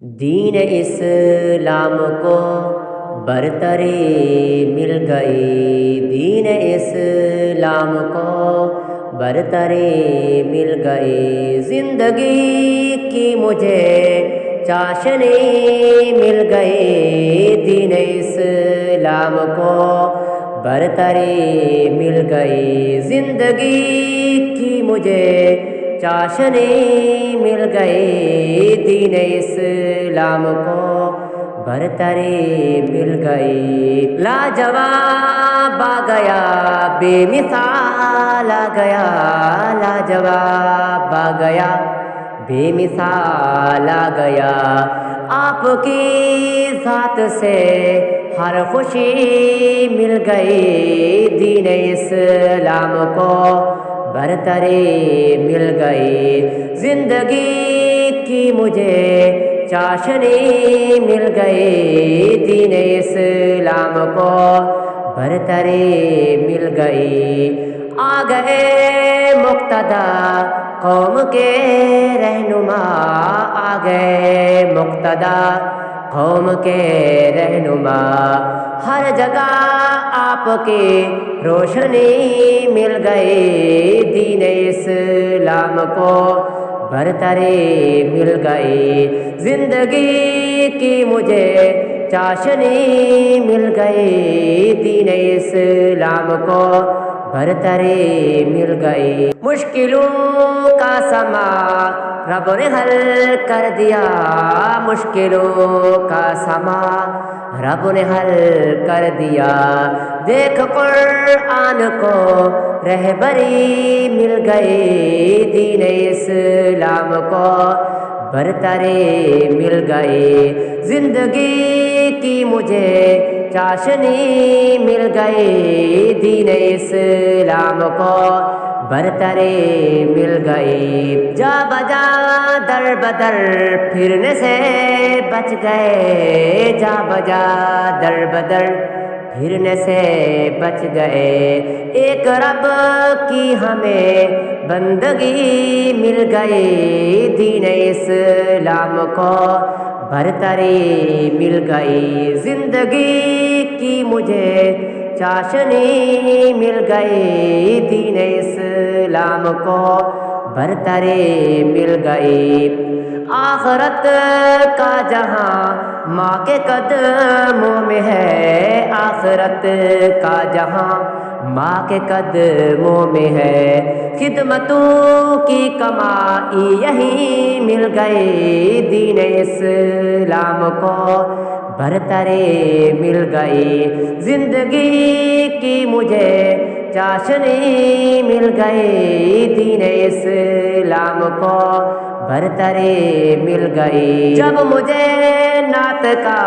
دین اسلام کو برتری مل گئی، دین اسلام کو برتری مل گئی، زندگی کی مجھے چاشنی مل گئی، دین اسلام کو برتری مل گئی، زندگی کی مجھے چاشنی مل گئی، دین اسلام کو برتری مل گئی، لاجواب آ گیا، بے مثال آ گیا، لاجواب آ گیا، بے مثال آ گیا، آپ کی ذات سے ہر خوشی مل گئی، دین اسلام کو برتری مل گئی، زندگی کی مجھے چاشنی مل گئی، دین اسلام کو برتری مل گئی، آ گئے مقتدی قوم کے رہنما، آ گئے مقتدی قوم کے رہنما، ہر جگہ آپ کی روشنی مل گئی، دین اسلام کو برتری مل گئی، زندگی کی مجھے چاشنی مل گئی، دین اسلام کو برتری مل گئی، مشکلوں کا سما رب نے حل کر دیا، مشکلوں کا سما رب نے حل کر دیا، دیکھ قرآن کو رہبری مل گئی، دین اسلام کو برتری مل گئی، زندگی کی مجھے چاشنی مل گئی، دین اسلام کو برتری مل گئی، جا بجا در بدر پھرنے سے بچ گئے، جا بجا در بدر پھرنے سے بچ گئے، ایک رب کی ہمیں بندگی مل گئی، دین اسلام کو برتری مل گئی، زندگی کی مجھے چاشنی مل گئی، دین اسلام کو برتری مل گئی، آخرت کا جہاں ماں کے قدموں میں ہے، آخرت کا جہاں ماں کے قدموں میں ہے، خدمتوں کی کمائی یہی مل گئی، دین اسلام کو برتری مل گئی، زندگی کی مجھے چاشنی مل گئی، دین اسلام کو برتری مل گئی، جب مجھے نعت کا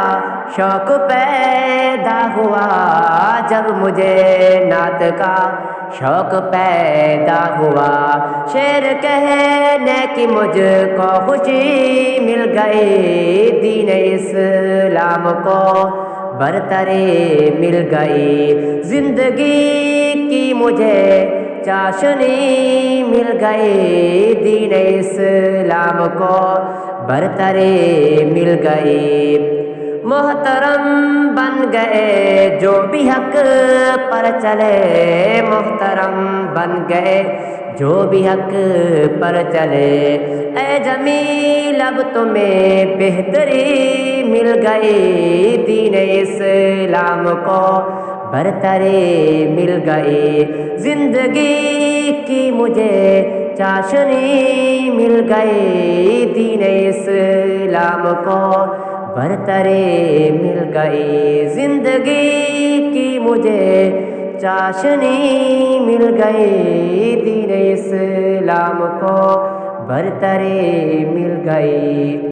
شوق پیدا ہوا، جب مجھے نعت کا شوق پیدا ہوا، شعر کہنے کی مجھ کو خوشی مل گئی، دین اسلام کو برتری مل گئی، زندگی کی مجھے چاشنی مل گئی، دین اسلام کو برتری مل گئی، محترم بن گئے جو بھی حق پر چلے، محترم بن گئے جو بھی حق پر چلے، اے جمیل اب تمہیں بہتری مل گئی، دین اسلام کو برتری مل گئی، زندگی کی مجھے چاشنی مل گئی، دین اسلام کو برتری مل گئی، زندگی کی مجھے چاشنی مل گئی، دین اسلام کو برتری مل گئی۔